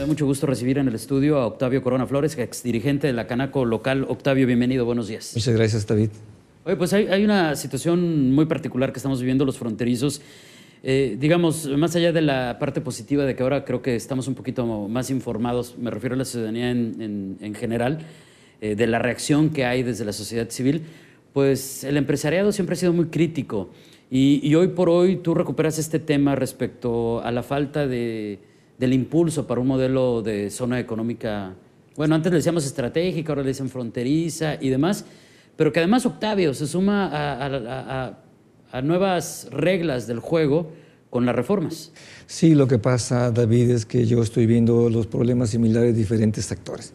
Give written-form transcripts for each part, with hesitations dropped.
da mucho gusto recibir en el estudio a Octavio Corona Flores, exdirigente de la Canaco local. Octavio, bienvenido, buenos días. Muchas gracias, David. Oye, pues hay una situación muy particular que estamos viviendo los fronterizos. Digamos, más allá de la parte positiva de que ahora creo que estamos un poquito más informados, me refiero a la ciudadanía en general, de la reacción que hay desde la sociedad civil, pues el empresariado siempre ha sido muy crítico y hoy por hoy tú recuperas este tema respecto a la falta del impulso para un modelo de zona económica, bueno, antes le decíamos estratégica, ahora le dicen fronteriza y demás, pero que además Octavio se suma a nuevas reglas del juego con las reformas. Sí, lo que pasa, David, es que yo estoy viendo los problemas similares de diferentes sectores.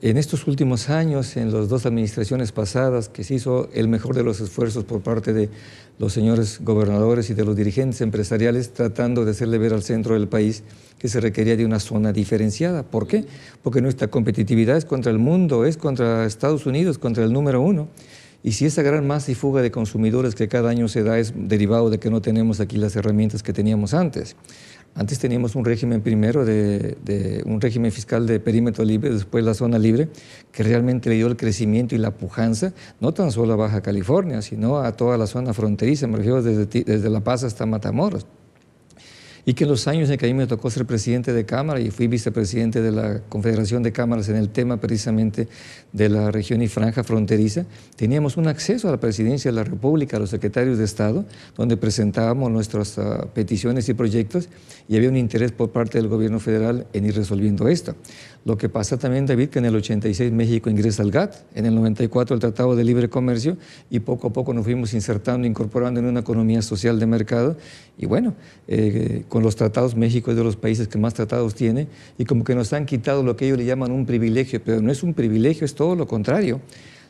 En estos últimos años, en las dos administraciones pasadas, que se hizo el mejor de los esfuerzos por parte de los señores gobernadores y de los dirigentes empresariales, tratando de hacerle ver al centro del país que se requería de una zona diferenciada. ¿Por qué? Porque nuestra competitividad es contra el mundo, es contra Estados Unidos, contra el número uno. Y si esa gran masa y fuga de consumidores que cada año se da es derivado de que no tenemos aquí las herramientas que teníamos antes. Antes teníamos un régimen primero un régimen fiscal de perímetro libre, después la zona libre, que realmente le dio el crecimiento y la pujanza, no tan solo a Baja California, sino a toda la zona fronteriza, me refiero desde La Paz hasta Matamoros. Y que en los años en que a mí me tocó ser presidente de Cámara y fui vicepresidente de la Confederación de Cámaras en el tema precisamente de la región y franja fronteriza, teníamos un acceso a la presidencia de la República, a los secretarios de Estado, donde presentábamos nuestras peticiones y proyectos y había un interés por parte del gobierno federal en ir resolviendo esto. Lo que pasa también, David, que en el 86 México ingresa al GATT, en el 94 el Tratado de Libre Comercio y poco a poco nos fuimos insertando, incorporando en una economía social de mercado y bueno, con los tratados México es de los países que más tratados tiene y como que nos han quitado lo que ellos le llaman un privilegio, pero no es un privilegio, es todo lo contrario.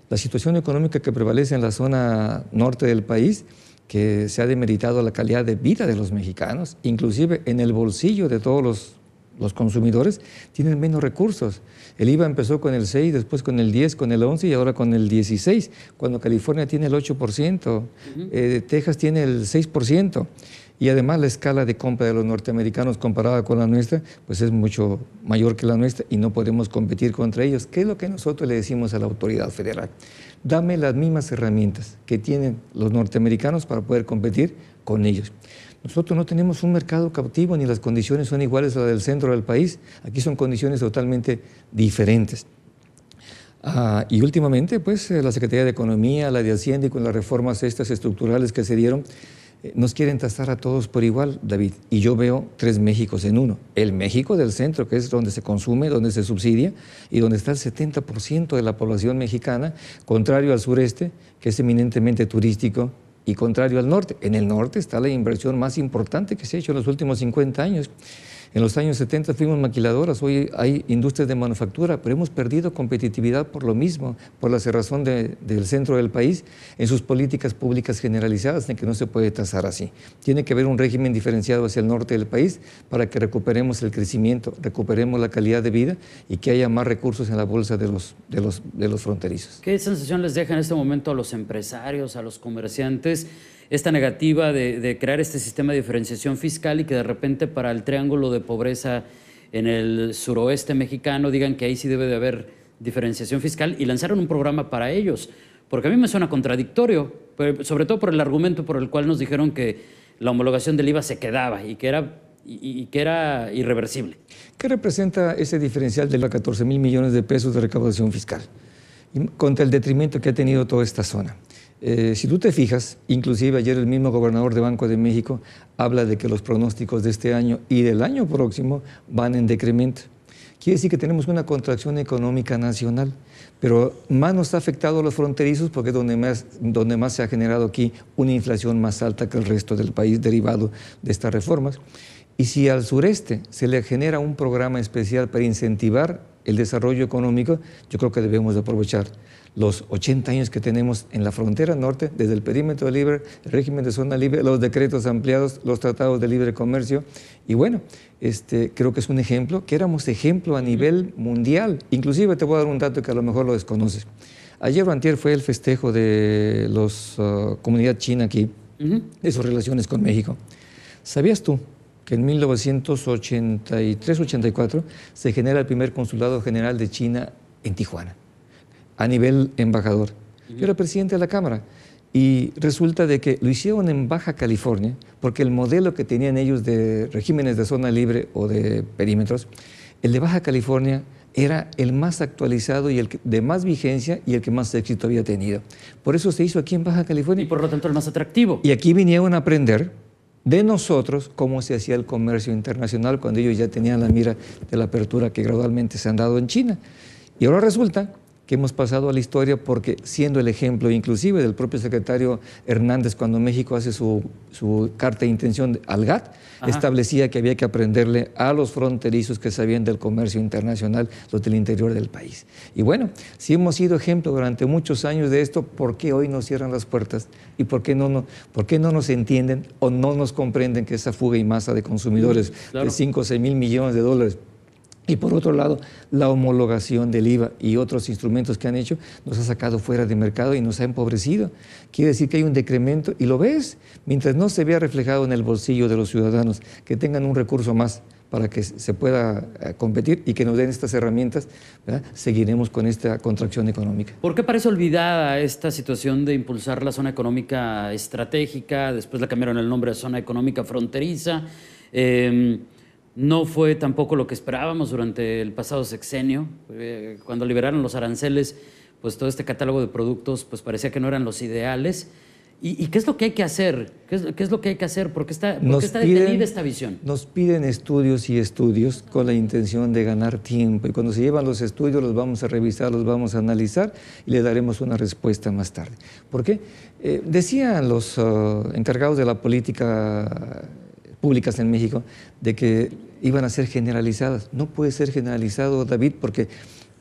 La situación económica que prevalece en la zona norte del país, que se ha demeritado la calidad de vida de los mexicanos, inclusive en el bolsillo de todos los consumidores, tienen menos recursos. El IVA empezó con el 6, después con el 10, con el 11 y ahora con el 16, cuando California tiene el 8%, Texas tiene el 6%. Y además la escala de compra de los norteamericanos comparada con la nuestra, pues es mucho mayor que la nuestra y no podemos competir contra ellos. ¿Qué es lo que nosotros le decimos a la autoridad federal? Dame las mismas herramientas que tienen los norteamericanos para poder competir con ellos. Nosotros no tenemos un mercado cautivo ni las condiciones son iguales a las del centro del país. Aquí son condiciones totalmente diferentes. Y últimamente, pues la Secretaría de Economía, la de Hacienda y con las reformas estas estructurales que se dieron, nos quieren tasar a todos por igual, David. Y yo veo tres Méxicos en uno. El México del centro, que es donde se consume, donde se subsidia, y donde está el 70% de la población mexicana, contrario al sureste, que es eminentemente turístico, y contrario al norte. En el norte está la inversión más importante que se ha hecho en los últimos 50 años. En los años 70 fuimos maquiladoras, hoy hay industrias de manufactura, pero hemos perdido competitividad por lo mismo, por la cerrazón del centro del país, en sus políticas públicas generalizadas, en que no se puede tasar así. Tiene que haber un régimen diferenciado hacia el norte del país para que recuperemos el crecimiento, recuperemos la calidad de vida y que haya más recursos en la bolsa de los fronterizos. ¿Qué sensación les deja en este momento a los empresarios, a los comerciantes, esta negativa de crear este sistema de diferenciación fiscal y que de repente para el triángulo de pobreza en el suroeste mexicano digan que ahí sí debe de haber diferenciación fiscal y lanzaron un programa para ellos? Porque a mí me suena contradictorio, sobre todo por el argumento por el cual nos dijeron que la homologación del IVA se quedaba y que era irreversible. ¿Qué representa ese diferencial de los 14,000 millones de pesos de recaudación fiscal? Contra el detrimento que ha tenido toda esta zona. Si tú te fijas, inclusive ayer el mismo gobernador de Banco de México habla de que los pronósticos de este año y del año próximo van en decremento. Quiere decir que tenemos una contracción económica nacional, pero más nos ha afectado a los fronterizos porque es donde más se ha generado aquí una inflación más alta que el resto del país derivado de estas reformas. Y si al sureste se le genera un programa especial para incentivar el desarrollo económico, yo creo que debemos de aprovechar los 80 años que tenemos en la frontera norte, desde el perímetro libre, el régimen de zona libre, los decretos ampliados, los tratados de libre comercio. Y bueno, creo que es un ejemplo, que éramos ejemplo a nivel mundial. Inclusive te voy a dar un dato que a lo mejor lo desconoces. Ayer o antier fue el festejo de la comunidad china aquí, de sus relaciones con México. ¿Sabías tú que en 1983-84 se genera el primer consulado general de China en Tijuana, a nivel embajador. Yo era presidente de la Cámara y resulta de que lo hicieron en Baja California porque el modelo que tenían ellos de regímenes de zona libre o de perímetros, el de Baja California era el más actualizado y el de más vigencia y el que más éxito había tenido. Por eso se hizo aquí en Baja California. Y por lo tanto el más atractivo. Y aquí vinieron a aprender de nosotros cómo se hacía el comercio internacional cuando ellos ya tenían la mira de la apertura que gradualmente se han dado en China. Y ahora resulta que hemos pasado a la historia porque siendo el ejemplo inclusive del propio secretario Hernández cuando México hace su carta de intención al GATT, establecía que había que aprenderle a los fronterizos que sabían del comercio internacional, los del interior del país. Y bueno, si hemos sido ejemplo durante muchos años de esto, ¿por qué hoy nos cierran las puertas? ¿Y por qué no nos entienden o no nos comprenden que esa fuga y masa de consumidores de 5 o 6 mil millones de dólares? Y por otro lado, la homologación del IVA y otros instrumentos que han hecho nos ha sacado fuera de mercado y nos ha empobrecido. Quiere decir que hay un decremento y lo ves, mientras no se vea reflejado en el bolsillo de los ciudadanos, que tengan un recurso más para que se pueda competir y que nos den estas herramientas, ¿verdad? Seguiremos con esta contracción económica. ¿Por qué parece olvidada esta situación de impulsar la zona económica estratégica? Después le cambiaron el nombre a zona económica fronteriza. No fue tampoco lo que esperábamos durante el pasado sexenio. Cuando liberaron los aranceles, pues todo este catálogo de productos pues parecía que no eran los ideales. ¿Y qué es lo que hay que hacer? ¿Qué es lo que hay que hacer? ¿Por qué está detenida esta visión? Nos piden estudios y estudios con la intención de ganar tiempo. Y cuando se llevan los estudios los vamos a revisar, los vamos a analizar y le daremos una respuesta más tarde. ¿Por qué? Decían los encargados de la política públicas en México, de que iban a ser generalizadas. No puede ser generalizado, David, porque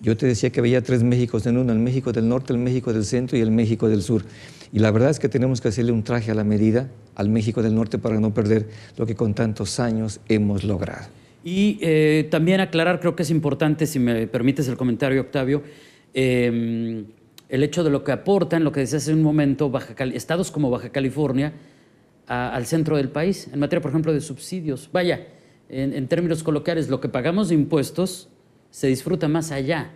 yo te decía que veía 3 Méxicos en uno, el México del norte, el México del centro y el México del sur. Y la verdad es que tenemos que hacerle un traje a la medida al México del norte para no perder lo que con tantos años hemos logrado. Y también aclarar, creo que es importante, si me permites el comentario, Octavio, el hecho de lo que aportan, lo que decía hace un momento, estados como Baja California, al centro del país, en materia, por ejemplo, de subsidios. Vaya, en términos coloquiales, lo que pagamos de impuestos se disfruta más allá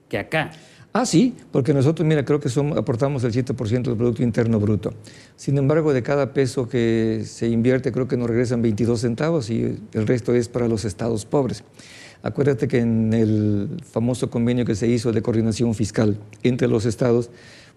que acá. Ah, sí, porque nosotros, mira, creo que aportamos el 7% del Producto Interno Bruto. Sin embargo, de cada peso que se invierte, creo que nos regresan 22 centavos y el resto es para los estados pobres. Acuérdate que en el famoso convenio que se hizo de coordinación fiscal entre los estados,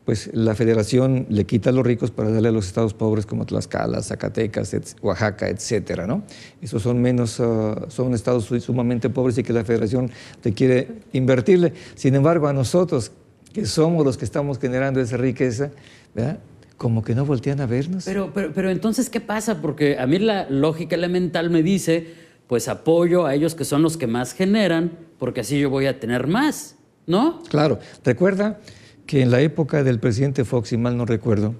pues la federación le quita a los ricos para darle a los estados pobres como Tlaxcala, Zacatecas, Oaxaca, etcétera, ¿no? Esos son son estados sumamente pobres y que la federación requiere invertirle. Sin embargo, a nosotros, que somos los que estamos generando esa riqueza, ¿verdad? Como que no voltean a vernos. Pero entonces, ¿qué pasa? Porque a mí la lógica elemental me dice, pues apoyo a ellos que son los que más generan, porque así yo voy a tener más, ¿no? Claro. Recuerda que en la época del presidente Fox, si mal no recuerdo,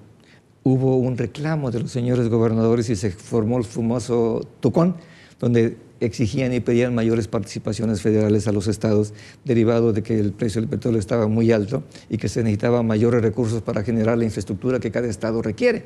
hubo un reclamo de los señores gobernadores y se formó el famoso Tucón, donde exigían y pedían mayores participaciones federales a los estados, derivado de que el precio del petróleo estaba muy alto y que se necesitaban mayores recursos para generar la infraestructura que cada estado requiere.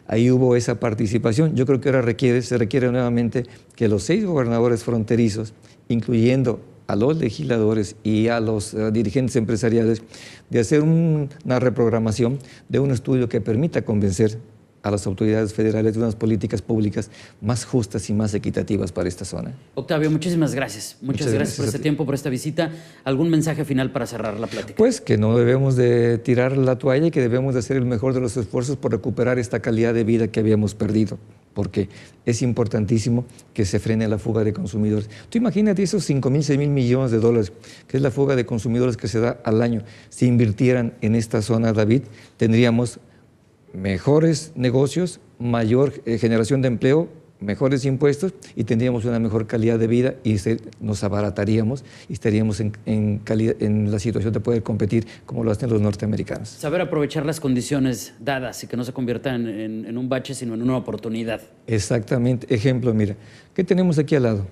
Ahí hubo esa participación. Yo creo que ahora se requiere nuevamente que los 6 gobernadores fronterizos, incluyendo a los legisladores y a los dirigentes empresariales, de hacer una reprogramación de un estudio que permita convencer a las autoridades federales de unas políticas públicas más justas y más equitativas para esta zona. Octavio, muchísimas gracias. Muchas gracias por este tiempo, por esta visita. ¿Algún mensaje final para cerrar la plática? Pues que no debemos de tirar la toalla y que debemos de hacer el mejor de los esfuerzos por recuperar esta calidad de vida que habíamos perdido, porque es importantísimo que se frene la fuga de consumidores. Tú imagínate esos 5,000, 6,000 millones de dólares, que es la fuga de consumidores que se da al año. Si invirtieran en esta zona, David, tendríamos mejores negocios, mayor generación de empleo, mejores impuestos y tendríamos una mejor calidad de vida y nos abarataríamos y estaríamos en la situación de poder competir como lo hacen los norteamericanos. Saber aprovechar las condiciones dadas y que no se conviertan en un bache, sino en una oportunidad. Exactamente. Ejemplo, mira, ¿qué tenemos aquí al lado?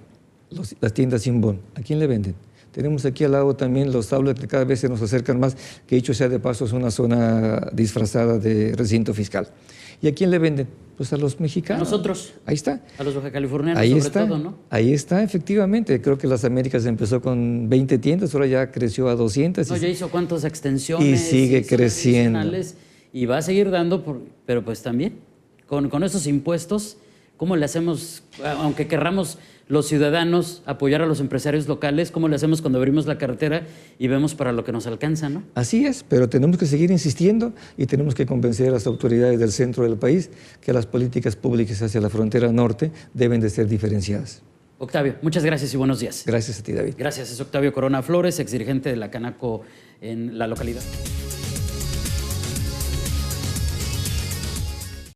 Las tiendas Simbón. ¿A quién le venden? Tenemos aquí al lado también los tableros que cada vez se nos acercan más, que dicho sea de paso es una zona disfrazada de recinto fiscal. ¿Y a quién le venden? Pues a los mexicanos. A nosotros. Ahí está. A los bajacalifornianos Ahí sobre está, todo, ¿no? ahí está, efectivamente. Creo que las Américas empezó con 20 tiendas, ahora ya creció a 200. No, ya hizo cuántas extensiones. Y sigue creciendo. Y va a seguir dando, pero pues también, con esos impuestos, ¿cómo le hacemos, aunque querramos los ciudadanos apoyar a los empresarios locales, cómo le hacemos cuando abrimos la cartera y vemos para lo que nos alcanza, ¿no? Así es, pero tenemos que seguir insistiendo y tenemos que convencer a las autoridades del centro del país que las políticas públicas hacia la frontera norte deben de ser diferenciadas. Octavio, muchas gracias y buenos días. Gracias a ti, David. Gracias, es Octavio Corona Flores, exdirigente de la Canaco en la localidad.